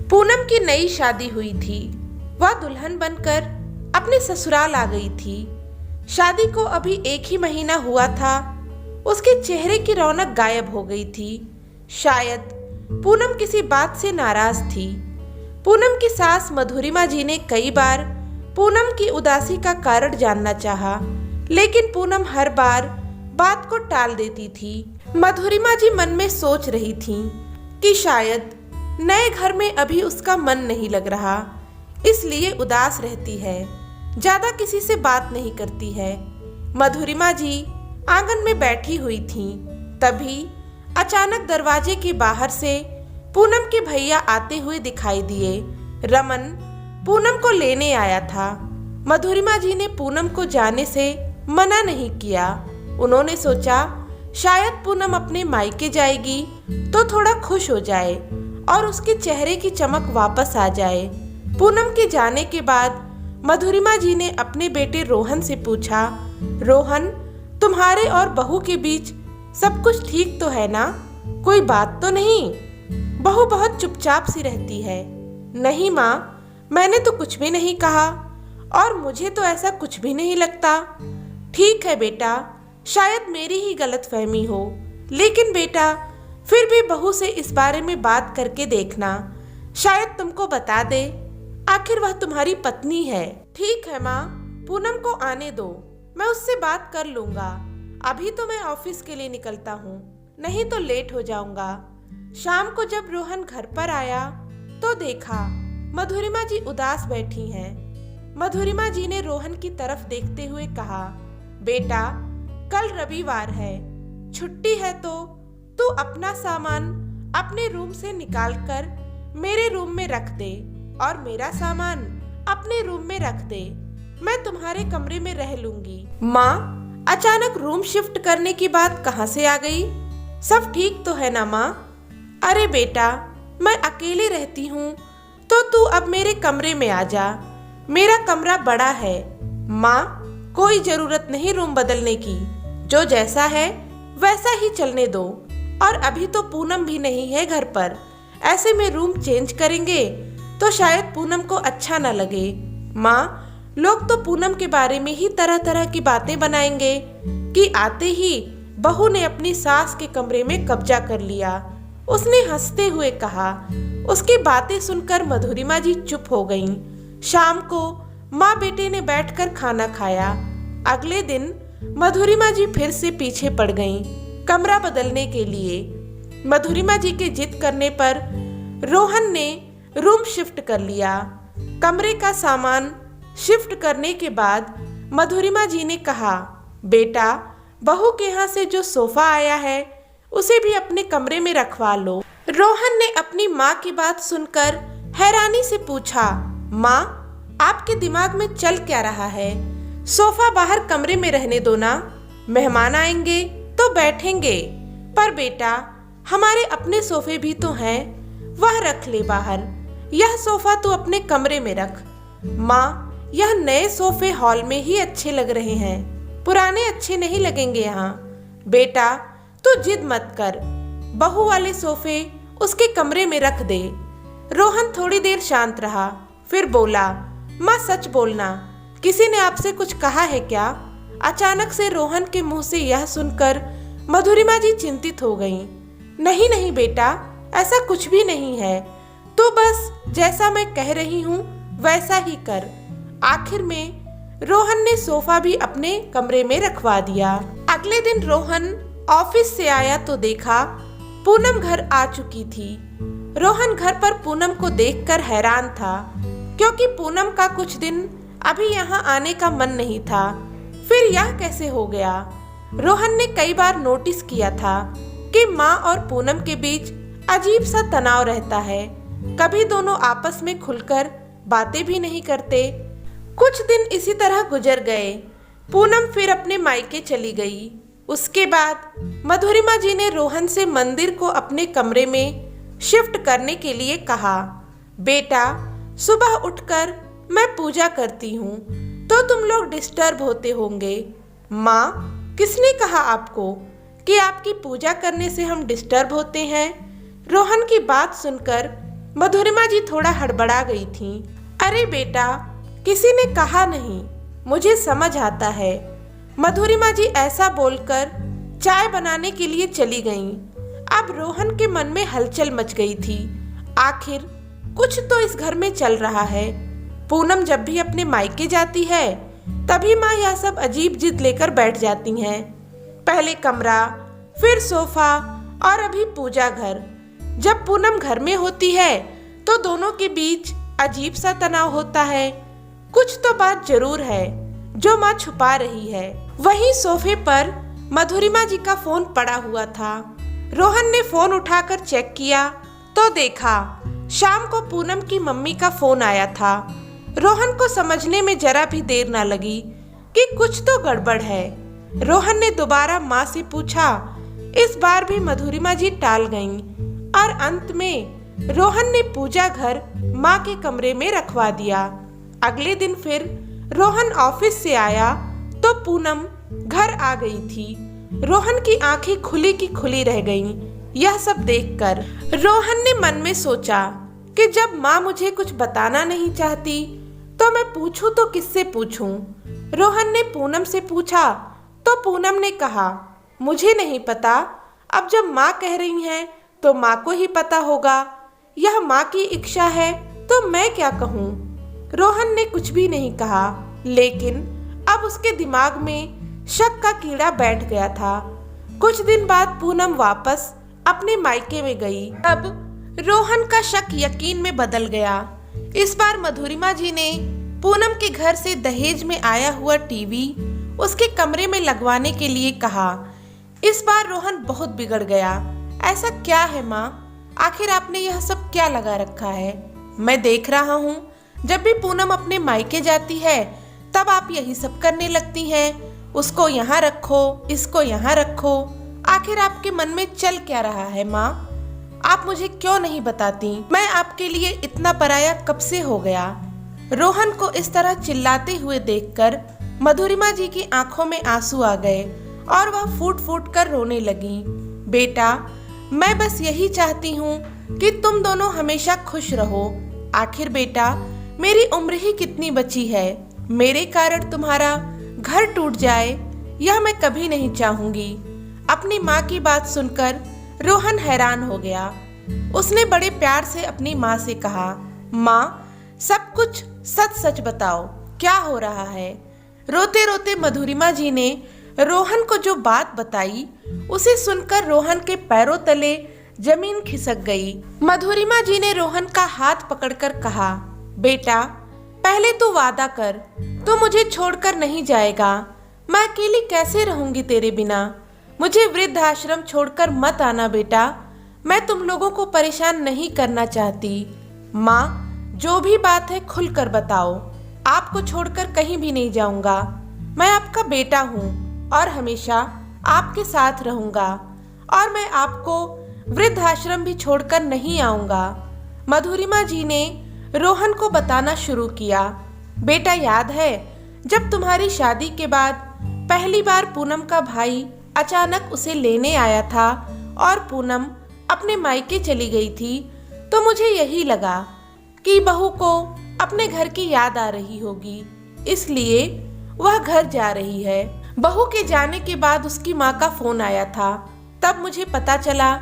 पूनम की नई शादी हुई थी। वह दुल्हन बनकर अपने ससुराल आ गई थी। शादी को अभी 1 ही महीना हुआ था। उसके चेहरे की रौनक गायब हो गई थी। शायद पूनम किसी बात से नाराज थी। पूनम की सास मधुरिमा जी ने कई बार पूनम की उदासी का कारण जानना चाहा, लेकिन पूनम हर बार बात को टाल देती थी। मधुरिमा जी मन में सोच रही थी कि शायद नए घर में अभी उसका मन नहीं लग रहा, इसलिए उदास रहती है, ज्यादा किसी से बात नहीं करती है। मधुरिमा जी आंगन में बैठी हुई थीं। तभी अचानक दरवाजे के बाहर से पूनम के भैया आते हुए दिखाई दिए। रमन पूनम को लेने आया था। मधुरिमा जी ने पूनम को जाने से मना नहीं किया। उन्होंने सोचा शायद पूनम अपने मायके जाएगी तो थोड़ा खुश हो जाए और उसके चेहरे की चमक वापस आ जाए। पूनम के जाने के बाद मधुरिमा जी ने अपने बेटे रोहन से पूछा, रोहन, तुम्हारे और बहू के बीच सब कुछ ठीक तो है ना? कोई बात तो नहीं? बहू बहुत चुपचाप सी रहती है। नहीं माँ, मैंने तो कुछ भी नहीं कहा और मुझे तो ऐसा कुछ भी नहीं लगता। ठीक है बेटा, शायद मेरी ही गलतफहमी हो, लेकिन बेटा फिर भी बहू से इस बारे में बात करके देखना, शायद तुमको बता दे। आखिर वह तुम्हारी पत्नी है। ठीक है माँ, पूनम को आने दो, मैं उससे बात कर लूंगा। अभी तो मैं ऑफिस के लिए निकलता हूँ, नहीं तो लेट हो जाऊंगा। शाम को जब रोहन घर पर आया तो देखा मधुरिमा जी उदास बैठी हैं। मधुरिमा जी ने रोहन की तरफ देखते हुए कहा, बेटा कल रविवार है, छुट्टी है तो तू अपना सामान अपने रूम से निकालकर मेरे रूम में रख दे और मेरा सामान अपने रूम में रख दे। मैं तुम्हारे कमरे में रह लूंगी। माँ, अचानक रूम शिफ्ट करने की बात कहाँ से आ गई? सब ठीक तो है ना माँ? अरे बेटा, मैं अकेले रहती हूँ तो तू अब मेरे कमरे में आ जा। मेरा कमरा बड़ा है। माँ, कोई जरूरत नहीं रूम बदलने की, जो जैसा है वैसा ही चलने दो। और अभी तो पूनम भी नहीं है घर पर, ऐसे में रूम चेंज करेंगे तो शायद पूनम को अच्छा न लगे। माँ, लोग तो पूनम के बारे में ही तरह तरह की बातें बनाएंगे कि आते ही बहू ने अपनी सास के कमरे में कब्जा कर लिया। उसने हंसते हुए कहा। उसकी बातें सुनकर मधुरिमा जी चुप हो गईं। शाम को माँ बेटे ने बैठकर खाना खाया। अगले दिन मधुरिमा जी फिर से पीछे पड़ गईं कमरा बदलने के लिए। मधुरिमा जी के जिद करने पर रोहन ने रूम शिफ्ट कर लिया। कमरे का सामान शिफ्ट करने के बाद मधुरिमा जी ने कहा, बेटा बहू के यहाँ से जो सोफा आया है उसे भी अपने कमरे में रखवा लो। रोहन ने अपनी माँ की बात सुनकर हैरानी से पूछा, माँ, आपके दिमाग में चल क्या रहा है? सोफा बाहर कमरे में रहने दो ना, मेहमान आएंगे तो बैठेंगे। पर बेटा, हमारे अपने सोफे भी तो हैं, वह रख ले बाहर। यह सोफा तू अपने कमरे में रख। माँ, यह नए सोफे हॉल में ही अच्छे लग रहे हैं, पुराने अच्छे नहीं लगेंगे यहाँ। बेटा तू जिद मत कर, बहू वाले सोफे उसके कमरे में रख दे। रोहन थोड़ी देर शांत रहा, फिर बोला, माँ सच बोलना, किसी ने आपसे कुछ कहा है क्या? अचानक से रोहन के मुंह से यह सुनकर मधुरिमा जी चिंतित हो गईं। नहीं नहीं बेटा, ऐसा कुछ भी नहीं है, तू बस जैसा मैं कह रही हूँ वैसा ही कर। आखिर में रोहन ने सोफा भी अपने कमरे में रखवा दिया। अगले दिन रोहन ऑफिस से आया तो देखा पूनम घर आ चुकी थी। रोहन घर पर पूनम को देखकर हैरान था, क्योंकि पूनम का कुछ दिन अभी यहाँ आने का मन नहीं था। फिर यह कैसे हो गया? रोहन ने कई बार नोटिस किया था कि माँ और पूनम के बीच अजीब सा तनाव रहता है। कभी दोनों आपस में खुलकर बातें भी नहीं करते। कुछ दिन इसी तरह गुजर गए। पूनम फिर अपने मायके चली गई। उसके बाद मधुरिमा जी ने रोहन से मंदिर को अपने कमरे में शिफ्ट करने के लिए कहा। बेटा, सुबह उठकर मैं पूजा करती हूँ तो तुम लोग डिस्टर्ब होते होंगे। माँ, किसने कहा आपको कि आपकी पूजा करने से हम डिस्टर्ब होते हैं? रोहन की बात सुनकर मधुरिमा जी थोड़ा हड़बड़ा गई थी। अरे बेटा, किसी ने कहा नहीं, मुझे समझ आता है। मधुरिमा जी ऐसा बोलकर चाय बनाने के लिए चली गईं। अब रोहन के मन में हलचल मच गई थी। आखिर कुछ तो इस घर में चल रहा है। पूनम जब भी अपने मायके जाती है तभी माँ यह सब अजीब जिद लेकर बैठ जाती हैं। पहले कमरा, फिर सोफा और अभी पूजा घर। जब पूनम घर में होती है तो दोनों के बीच अजीब सा तनाव होता है। कुछ तो बात जरूर है जो माँ छुपा रही है। वहीं सोफे पर मधुरिमा जी का फोन पड़ा हुआ था। रोहन ने फोन उठाकर चेक किया तो देखा शाम को पूनम की मम्मी का फोन आया था। रोहन को समझने में जरा भी देर ना लगी कि कुछ तो गड़बड़ है। रोहन ने दोबारा माँ से पूछा। इस बार भी मधुरिमा जी टाल गईं और अंत में रोहन ने पूजा घर माँ के कमरे में रखवा दिया। अगले दिन फिर रोहन ऑफिस से आया तो पूनम घर आ गई थी। रोहन की आंखें खुली की खुली रह गईं। यह सब देखकर रोहन ने मन में सोचा कि जब माँ मुझे कुछ बताना नहीं चाहती तो मैं पूछूं तो किससे पूछूं। रोहन ने पूनम से पूछा तो पूनम ने कहा, मुझे नहीं पता। अब जब माँ कह रही हैं तो माँ को ही पता होगा। यह माँ की इच्छा है तो मैं क्या कहूँ। रोहन ने कुछ भी नहीं कहा, लेकिन अब उसके दिमाग में शक का कीड़ा बैठ गया था। कुछ दिन बाद पूनम वापस अपने मायके में गई। अब रोहन का शक यकीन में बदल गया। इस बार मधुरिमा जी ने पूनम के घर से दहेज में आया हुआ टीवी उसके कमरे में लगवाने के लिए कहा। इस बार रोहन बहुत बिगड़ गया। ऐसा क्या है माँ, आखिर आपने यह सब क्या लगा रखा है? मैं देख रहा हूँ जब भी पूनम अपने मायके जाती है तब आप यही सब करने लगती हैं। उसको यहाँ रखो, इसको यहाँ रखो। आखिर आपके मन में चल क्या रहा है माँ? आप मुझे क्यों नहीं बताती? मैं आपके लिए इतना पराया कब से हो गया? रोहन को इस तरह चिल्लाते हुए देखकर मधुरिमा जी की आंखों में आंसू आ गए और वह फूट फूट कर रोने लगी। बेटा, मैं बस यही चाहती हूँ कि तुम दोनों हमेशा खुश रहो। आखिर बेटा, मेरी उम्र ही कितनी बची है। मेरे कारण तुम्हारा घर टूट जाए यह मैं कभी नहीं चाहूंगी। अपनी माँ की बात सुनकर रोहन हैरान हो गया। उसने बड़े प्यार से अपनी माँ से कहा, माँ, सब कुछ सच सच बताओ, क्या हो रहा है? रोते रोते मधुरिमा जी ने रोहन को जो बात बताई उसे सुनकर रोहन के पैरों तले जमीन खिसक गई। मधुरिमा जी ने रोहन का हाथ पकड़कर कहा, बेटा, पहले तू वादा कर, तू मुझे छोड़कर नहीं जाएगा। मैं अकेली कैसे रहूंगी तेरे बिना? मुझे वृद्ध आश्रम छोड़कर मत आना बेटा। मैं तुम लोगों को परेशान नहीं करना चाहती। माँ, जो भी बात है खुलकर बताओ। आपको छोड़कर कहीं भी नहीं जाऊंगा। मैं आपका बेटा हूँ और हमेशा आपके साथ रहूंगा और मैं आपको वृद्ध आश्रम भी छोड़कर नहीं आऊंगा। मधुरिमा जी ने रोहन को बताना शुरू किया। बेटा, याद है जब तुम्हारी शादी के बाद पहली बार पूनम का भाई अचानक उसे लेने आया था और पूनम अपने मायके चली गई थी, तो मुझे यही लगा कि बहू को अपने घर की याद आ रही होगी, इसलिए वह घर जा रही है। बहू के जाने के बाद उसकी माँ का फोन आया था। तब मुझे पता चला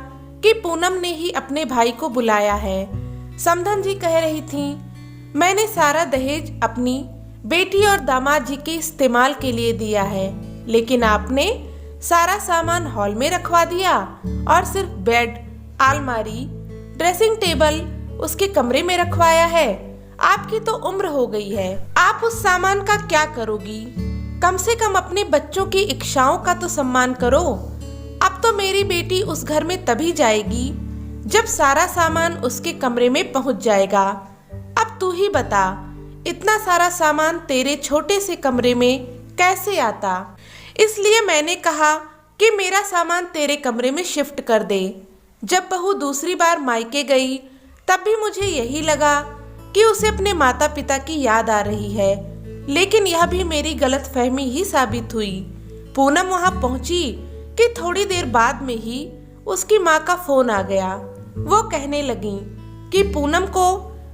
कि पूनम ने ही अपने भाई को बुलाया है। समधन जी कह रही थी, मैंने सारा दहेज अपनी बेटी और दामाद जी के इस्तेमाल के लिए दिया है, लेकिन आपने सारा सामान हॉल में रखवा दिया और सिर्फ बेड, अलमारी, ड्रेसिंग टेबल उसके कमरे में रखवाया है। आपकी तो उम्र हो गई है, आप उस सामान का क्या करोगी? कम से कम अपने बच्चों की इच्छाओं का तो सम्मान करो। अब तो मेरी बेटी उस घर में तभी जाएगी जब सारा सामान उसके कमरे में पहुंच जाएगा। अब तू ही बता, इतना सारा सामान तेरे छोटे से कमरे में कैसे आता? इसलिए मैंने कहा कि मेरा सामान तेरे कमरे में शिफ्ट कर दे। जब बहू दूसरी बार मायके गई तब भी मुझे यही लगा कि उसे अपने माता पिता की याद आ रही है, लेकिन यह भी मेरी गलतफहमी ही साबित हुई। पूनम वहां पहुंची कि थोड़ी देर बाद में ही उसकी माँ का फोन आ गया। वो कहने लगी कि पूनम को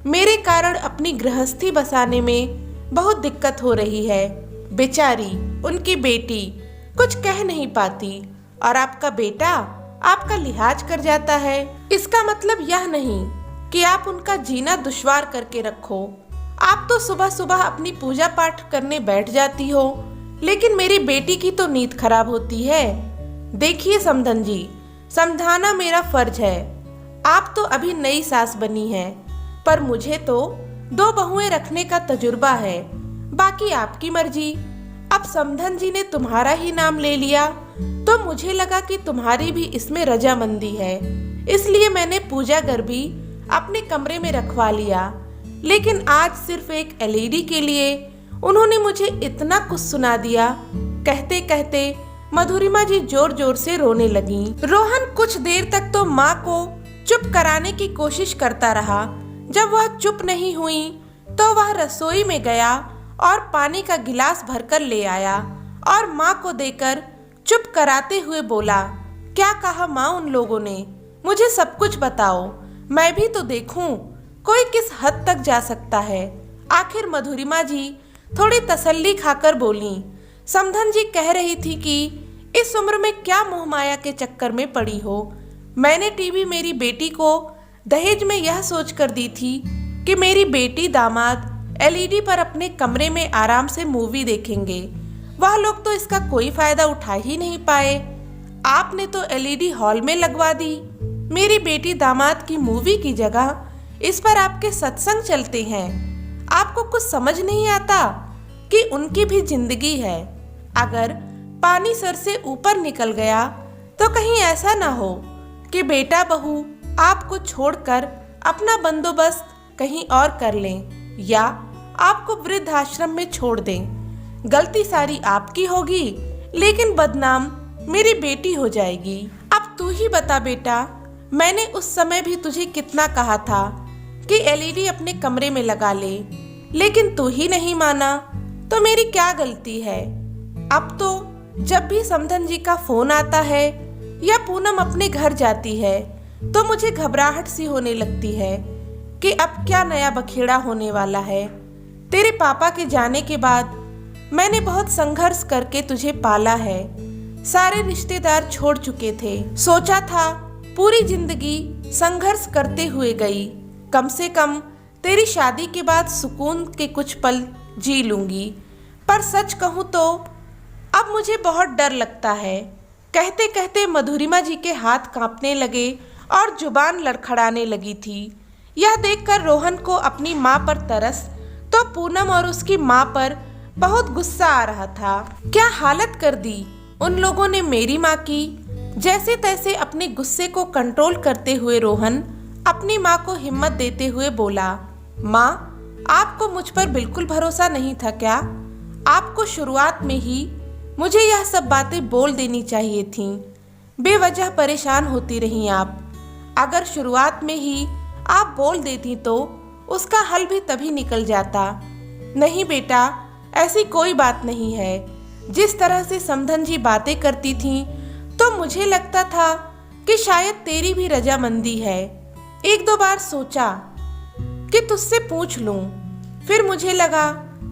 मेरे कारण अपनी गृहस्थी बसाने में बहुत दिक्कत हो रही है। बेचारी उनकी बेटी कुछ कह नहीं पाती और आपका बेटा आपका लिहाज कर जाता है। इसका मतलब यह नहीं कि आप उनका जीना दुश्वार करके रखो। आप तो सुबह सुबह अपनी पूजा पाठ करने बैठ जाती हो, लेकिन मेरी बेटी की तो नींद खराब होती है। देखिए समधन जी, समझाना मेरा फर्ज है। आप तो अभी नई सास बनी हैं, पर मुझे तो 2 बहुएं रखने का तजुर्बा है। बाकी आपकी मर्जी। अब समधन जी ने तुम्हारा ही नाम ले लिया तो मुझे लगा कि तुम्हारी भी इसमें रजामंदी है, इसलिए मैंने पूजा घर भी अपने कमरे में रखवा लिया। लेकिन आज सिर्फ एक एलईडी के लिए उन्होंने मुझे इतना कुछ सुना दिया। कहते कहते मधुरिमा जी जोर जोर से रोने लगी। रोहन कुछ देर तक तो माँ को चुप कराने की कोशिश करता रहा। जब वह चुप नहीं हुई तो वह रसोई में गया और पानी का गिलास भरकर ले आया और माँ को देकर चुप कराते हुए बोला, क्या कहा माँ उन लोगों ने? मुझे सब कुछ बताओ, मैं भी तो देखूं कोई किस हद तक जा सकता है। आखिर मधुरिमा जी थोड़ी तसल्ली खाकर बोली, समधन जी कह रही थी कि इस उम्र में क्या मोह माया के चक्कर में पड़ी हो। मैंने टीवी मेरी बेटी को दहेज में यह सोच कर दी थी कि मेरी बेटी दामाद एलईडी पर अपने कमरे में आराम से मूवी देखेंगे। वह लोग तो इसका कोई फायदा उठा ही नहीं पाए। आपने तो एलईडी हॉल में लगवा दी। मेरी बेटी दामाद की मूवी की जगह इस पर आपके सत्संग चलते हैं। आपको कुछ समझ नहीं आता कि उनकी भी जिंदगी है। अगर पानी सर से ऊपर निकल गया तो कहीं ऐसा ना हो कि बेटा बहू आपको छोड़कर अपना बंदोबस्त कहीं और कर लें या आपको वृद्धाश्रम में छोड़ दें। गलती सारी आपकी होगी, लेकिन बदनाम मेरी बेटी हो जाएगी। अब तू ही बता बेटा, मैंने उस समय भी तुझे कितना कहा था कि एलईडी अपने कमरे में लगा ले, लेकिन तू ही नहीं माना, तो मेरी क्या गलती है? अब तो जब भी समधन जी का फोन आता है या पूनम अपने घर जाती है तो मुझे घबराहट सी होने लगती है कि अब क्या नया बखेड़ा होने वाला है। तेरे पापा के जाने के बाद मैंने बहुत संघर्ष करके तुझे पाला है। सारे रिश्तेदार छोड़ चुके थे। सोचा था पूरी जिंदगी संघर्ष करते हुए गई, कम से कम तेरी शादी के बाद सुकून के कुछ पल जी लूंगी। पर सच कहूँ तो अब मुझे बहुत डर लगता है। कहते कहते मधुरिमा जी के हाथ कांपने लगे और जुबान लड़खड़ाने लगी थी। यह देखकर रोहन को अपनी माँ पर तरस तो पूनम और उसकी माँ पर बहुत गुस्सा आ रहा था। क्या हालत कर दी उन लोगों ने मेरी माँ की। जैसे तैसे अपने गुस्से को कंट्रोल करते हुए रोहन अपनी माँ को हिम्मत देते हुए बोला, माँ आपको मुझ पर बिल्कुल भरोसा नहीं था क्या? आपको शुरुआत में ही मुझे यह सब बातें बोल देनी चाहिए थीं। बेवजह परेशान होती रहीं आप। अगर शुरुआत में ही आप बोल देती तो उसका हल भी तभी निकल जाता। नहीं बेटा, ऐसी कोई बात नहीं है। जिस तरह से समधन जी बातें करती थीं तो मुझे लगता था कि शायद तेरी भी रजामंदी है। 1-2 बार सोचा कि तुझसे पूछ लूं, फिर मुझे लगा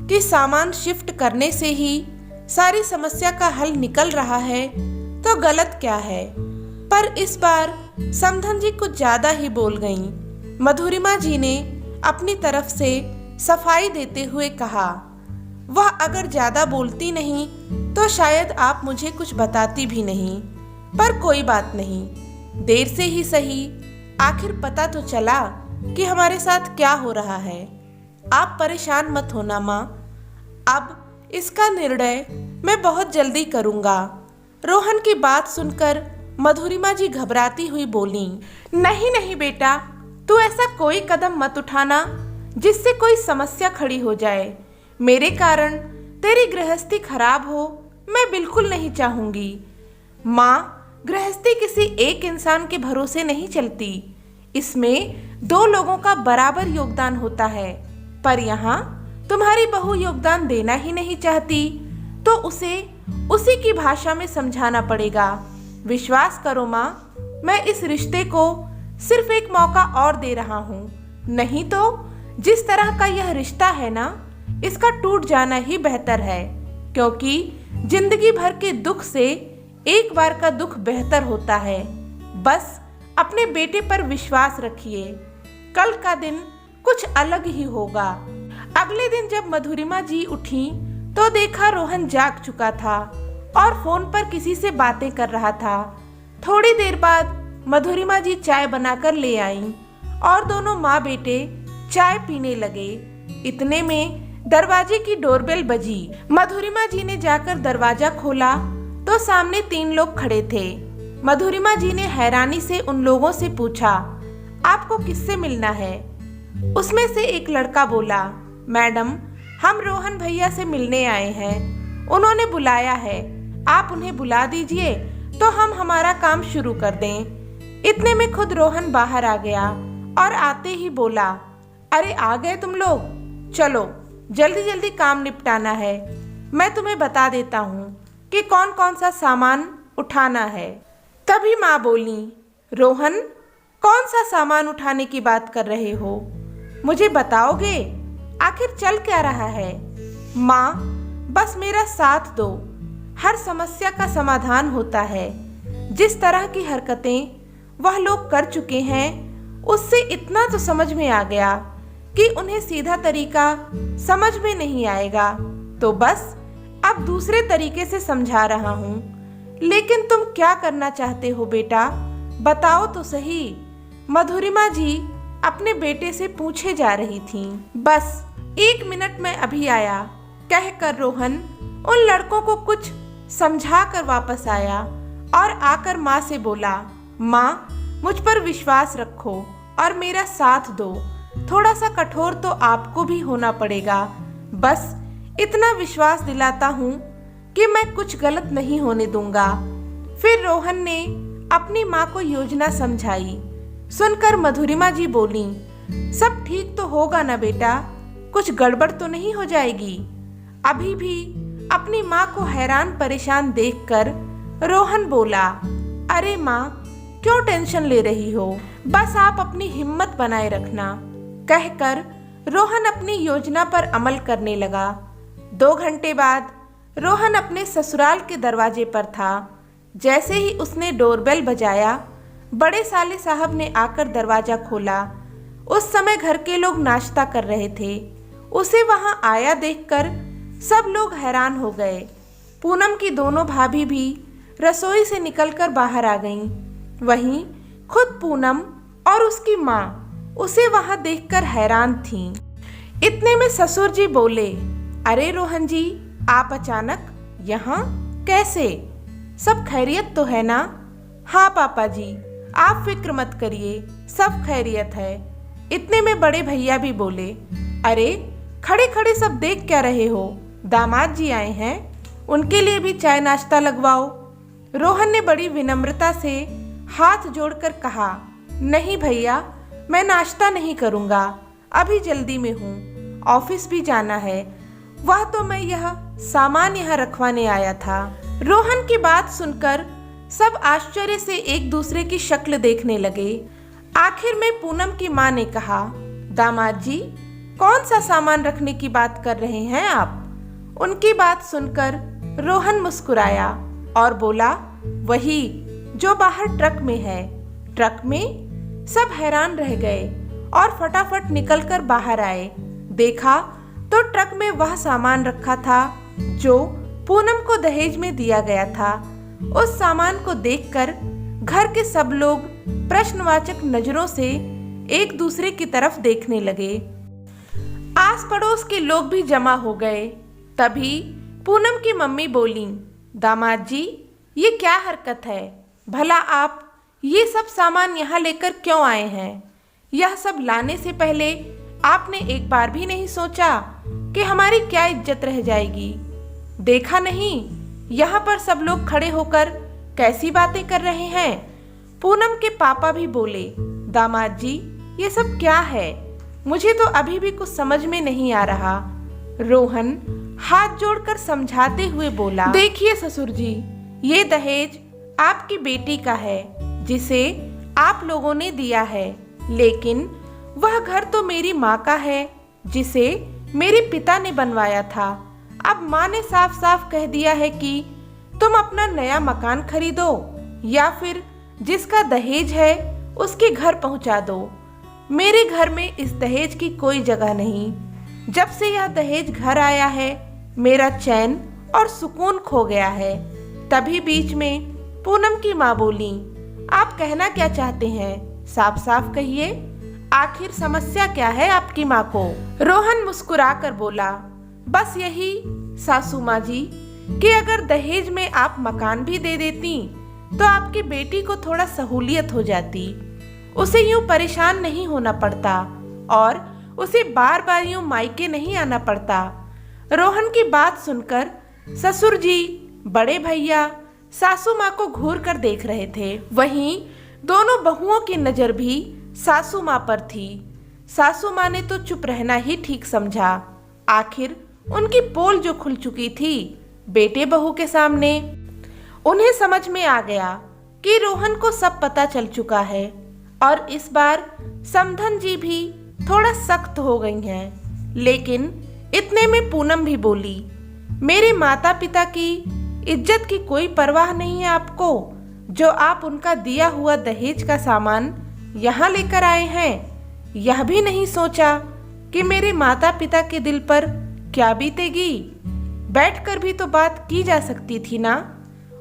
कि सामान शिफ्ट करने से ही सारी समस्या का हल निकल रहा है तो गलत क्या है। पर इस बार समधन जी कुछ ज्यादा ही बोल गईं। मधुरिमा जी ने अपनी तरफ से सफाई देते हुए कहा, वह अगर ज्यादा बोलती नहीं तो शायद आप मुझे कुछ बताती भी नहीं। पर कोई बात नहीं, देर से ही सही, आखिर पता तो चला कि हमारे साथ क्या हो रहा है। आप परेशान मत होना माँ, अब इसका निर्णय मैं बहुत जल्दी करूंगा। रोहन की बात सुनकर मधुरिमा जी घबराती हुई बोली, नहीं नहीं बेटा, तू ऐसा कोई कदम मत उठाना जिससे कोई समस्या खड़ी हो जाए। मेरे कारण तेरी गृहस्थी खराब हो मैं बिल्कुल नहीं चाहूंगी। माँ, गृहस्थी किसी एक इंसान के भरोसे नहीं चलती, इसमें 2 लोगों का बराबर योगदान होता है। पर यहाँ तुम्हारी बहू योगदान देना ही नहीं चाहती तो उसे उसी की भाषा में समझाना पड़ेगा। विश्वास करो माँ, मैं इस रिश्ते को सिर्फ एक मौका और दे रहा हूँ। नहीं तो जिस तरह का यह रिश्ता है ना, इसका टूट जाना ही बेहतर है, क्योंकि जिंदगी भर के दुख से एक बार का दुख बेहतर होता है। बस अपने बेटे पर विश्वास रखिए, कल का दिन कुछ अलग ही होगा। अगले दिन जब मधुरिमा जी उठी तो देखा रोहन जाग चुका था और फोन पर किसी से बातें कर रहा था। थोड़ी देर बाद मधुरिमा जी चाय बनाकर ले आईं और दोनों माँ बेटे चाय पीने लगे। इतने में दरवाजे की डोरबेल बजी। मधुरिमा जी ने जाकर दरवाजा खोला तो सामने 3 लोग खड़े थे। मधुरिमा जी ने हैरानी से उन लोगों से पूछा, आपको किससे मिलना है? उसमें से एक लड़का बोला, मैडम हम रोहन भैया से मिलने आए हैं, उन्होंने बुलाया है, आप उन्हें बुला दीजिए तो हम हमारा काम शुरू कर दें। इतने में खुद रोहन बाहर आ गया और आते ही बोला, अरे आ गए तुम लोग, चलो जल्दी जल्दी काम निपटाना है। मैं तुम्हें बता देता हूँ कि कौन कौन सा सामान उठाना है। तभी माँ बोली, रोहन कौन सा सामान उठाने की बात कर रहे हो, मुझे बताओगे? आखिर चल क्या रहा है? माँ बस मेरा साथ दो, हर समस्या का समाधान होता है। जिस तरह की हरकतें वह लोग कर चुके हैं उससे इतना तो समझ में आ गया कि उन्हें सीधा तरीका समझ में नहीं आएगा, तो बस अब दूसरे तरीके से समझा रहा हूँ। लेकिन तुम क्या करना चाहते हो बेटा, बताओ तो सही। मधुरिमा जी अपने बेटे से पूछे जा रही थीं। बस 1 मिनट में अभी आया, कहकर रोहन उन लड़कों को कुछ समझा कर वापस आया और आकर माँ से बोला, माँ मुझ पर विश्वास रखो और मेरा साथ दो। थोड़ा सा कठोर तो आपको भी होना पड़ेगा, बस इतना विश्वास दिलाता हूँ कि मैं कुछ गलत नहीं होने दूंगा। फिर रोहन ने अपनी माँ को योजना समझाई। सुनकर मधुरिमा जी बोली, सब ठीक तो होगा ना बेटा, कुछ गड़बड़ तो नहीं हो जाएगी? अभी भी अपनी माँ को हैरान परेशान देखकर रोहन बोला, अरे माँ क्यों टेंशन ले रही हो, बस आप अपनी हिम्मत बनाए रखना। कहकर रोहन अपनी योजना पर अमल करने लगा। 2 घंटे बाद रोहन अपने ससुराल के दरवाजे पर था। जैसे ही उसने डोरबेल बजाया, बड़े साले साहब ने आकर दरवाजा खोला। उस समय घर के लोग नाश्ता कर रहे थे। उसे वहां आया देखकर सब लोग हैरान हो गए। पूनम की दोनों भाभी भी रसोई से निकलकर बाहर आ गईं। वहीं खुद पूनम और उसकी माँ उसे वहां देखकर हैरान थीं। इतने में ससुर जी बोले, अरे रोहन जी आप अचानक यहाँ कैसे? सब खैरियत तो है ना? हाँ पापा जी आप फिक्र मत करिए, सब खैरियत है। इतने में बड़े भैया भी बोले, अरे खड़े खड़े सब देख क्या रहे हो, दामाद जी आए हैं, उनके लिए भी चाय नाश्ता लगवाओ। रोहन ने बड़ी विनम्रता से हाथ जोड़कर कहा, नहीं भैया मैं नाश्ता नहीं करूँगा, अभी जल्दी में हूँ, ऑफिस भी जाना है। वह तो मैं यह सामान यहाँ रखवाने आया था। रोहन की बात सुनकर सब आश्चर्य से एक दूसरे की शक्ल देखने लगे। आखिर में पूनम की माँ ने कहा, दामाद जी कौन सा सामान रखने की बात कर रहे हैं आप? उनकी बात सुनकर रोहन मुस्कुराया और बोला, वही जो बाहर ट्रक में है। ट्रक में? सब हैरान रह गए और फटाफट निकलकर बाहर आए। देखा तो ट्रक में वह सामान रखा था जो पूनम को दहेज में दिया गया था। उस सामान को देखकर घर के सब लोग प्रश्नवाचक नजरों से एक दूसरे की तरफ देखने लगे। आस पड़ोस के लोग भी जमा हो गए। तभी पूनम की मम्मी बोली, दामाद जी ये क्या हरकत है, भला आप ये सब सामान यहाँ लेकर क्यों आए हैं? यह सब लाने से पहले आपने एक बार भी नहीं सोचा कि हमारी क्या इज्जत रह जाएगी? देखा नहीं यहाँ पर सब लोग खड़े होकर कैसी बातें कर रहे हैं? पूनम के पापा भी बोले, दामाद जी ये सब क्या है, मुझे तो अभी भी कुछ समझ में नहीं आ रहा। रोहन हाथ जोड़कर समझाते हुए बोला, देखिए ससुर जी ये दहेज आपकी बेटी का है जिसे आप लोगों ने दिया है, लेकिन वह घर तो मेरी माँ का है, जिसे मेरे पिता ने बनवाया था। अब माँ ने साफ साफ कह दिया है कि तुम अपना नया मकान खरीदो या फिर जिसका दहेज है उसके घर पहुंचा दो। मेरे घर में इस दहेज की कोई जगह नहीं। जब से यह दहेज घर आया है, मेरा चैन और सुकून खो गया है। तभी बीच में पूनम की माँ बोली, आप कहना क्या चाहते हैं? साफ साफ कहिए, आखिर समस्या क्या है आपकी माँ को? रोहन मुस्कुरा कर बोला, बस यही सासू माँ जी कि अगर दहेज में आप मकान भी दे देती तो आपकी बेटी को थोड़ा सहूलियत हो जाती। उसे यूं परेशान नहीं होना पड़ता और उसे बार बार यूं मायके नहीं आना पड़ता। रोहन की बात सुनकर ससुर जी, बड़े भैया सासू माँ को घूर कर देख रहे थे। वहीं दोनों बहुओं की नजर भी सासू माँ पर थी। सासू माँ ने तो चुप रहना ही ठीक समझा। आखिर उनकी पोल जो खुल चुकी थी बेटे बहू के सामने। उन्हें समझ में आ गया कि रोहन को सब पता चल चुका है और इस बार समधन जी भी थोड़ा सख्त हो गई हैं। लेकिन इतने में पूनम भी बोली, मेरे माता पिता की इज्जत की कोई परवाह नहीं है आपको, जो आप उनका दिया हुआ दहेज का सामान यहाँ लेकर आए हैं। यह भी नहीं सोचा कि मेरे माता पिता के दिल पर क्या बीतेगी। बैठकर भी तो बात की जा सकती थी ना।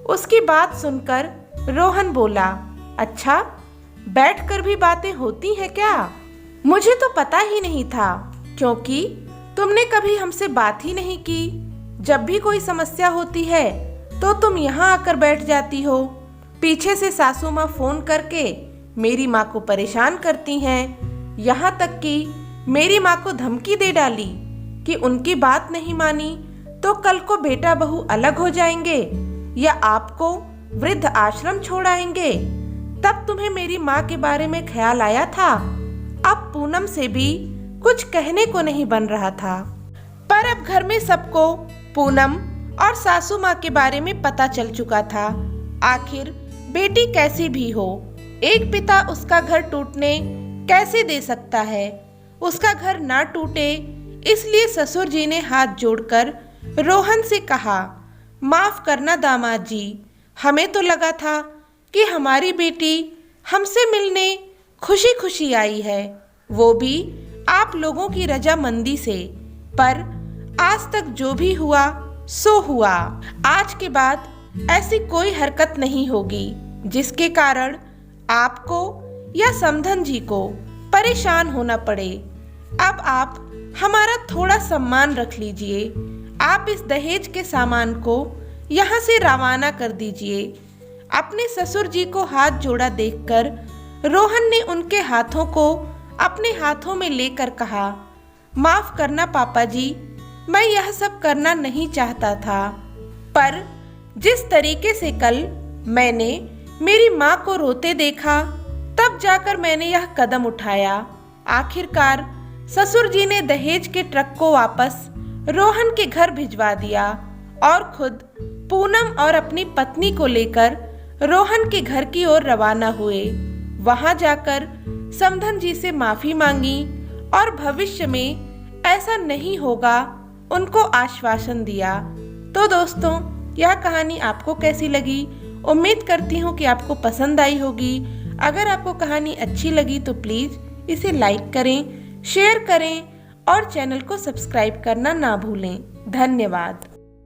उसकी बात सुनकर रोहन बोला, अच्छा बैठकर भी बातें होती हैं क्या? मुझे तो पता ही नहीं था, क्योंकि तुमने कभी हमसे बात ही नहीं की। जब भी कोई समस्या होती है तो तुम यहाँ आकर बैठ जाती हो। पीछे से सासू माँ फोन करके मेरी माँ को परेशान करती हैं। यहाँ तक कि मेरी माँ को धमकी दे डाली कि उनकी बात नहीं मानी तो कल को बेटा बहू अलग हो जाएंगे या आपको वृद्ध आश्रम छोड़ाएंगे। तब तुम्हें मेरी माँ के बारे में ख्याल आया था। अब पूनम से भी कुछ कहने को नहीं बन रहा था। पर अब घर में सबको पूनम और सासू माँ के बारे में पता चल चुका था। आखिर बेटी कैसी भी हो, एक पिता उसका घर टूटने कैसे दे सकता है। उसका घर ना टूटे इसलिए ससुर जी ने हाथ जोड़कर रोहन से कहा, माफ करना दामाद जी, हमें तो लगा था कि हमारी बेटी हमसे मिलने खुशी खुशी आई है, वो भी आप लोगों की रजामंदी से। पर आज तक जो भी हुआ सो हुआ। आज के बाद ऐसी कोई हरकत नहीं होगी जिसके कारण आपको या समधन जी को परेशान होना पड़े। अब आप हमारा थोड़ा सम्मान रख लीजिए। आप इस दहेज के सामान को यहाँ से रवाना कर दीजिए। अपने ससुर जी को हाथ जोड़ा देखकर रोहन ने उनके हाथों को अपने हाथों में लेकर कहा, माफ करना पापा जी, मैं यह सब करना नहीं चाहता था, पर जिस तरीके से कल मैंने मेरी माँ को रोते देखा तब जाकर मैंने यह कदम उठाया। आखिरकार ससुर जी ने दहेज के ट्रक को वापस रोहन के घर भिजवा दिया और खुद पूनम और अपनी पत्नी को लेकर रोहन के घर की ओर रवाना हुए। वहां जाकर समधन जी से माफी मांगी और भविष्य में ऐसा नहीं होगा उनको आश्वासन दिया। तो दोस्तों, यह कहानी आपको कैसी लगी? उम्मीद करती हूँ कि आपको पसंद आई होगी। अगर आपको कहानी अच्छी लगी तो प्लीज़ इसे लाइक करें, शेयर करें और चैनल को सब्सक्राइब करना ना भूलें। धन्यवाद।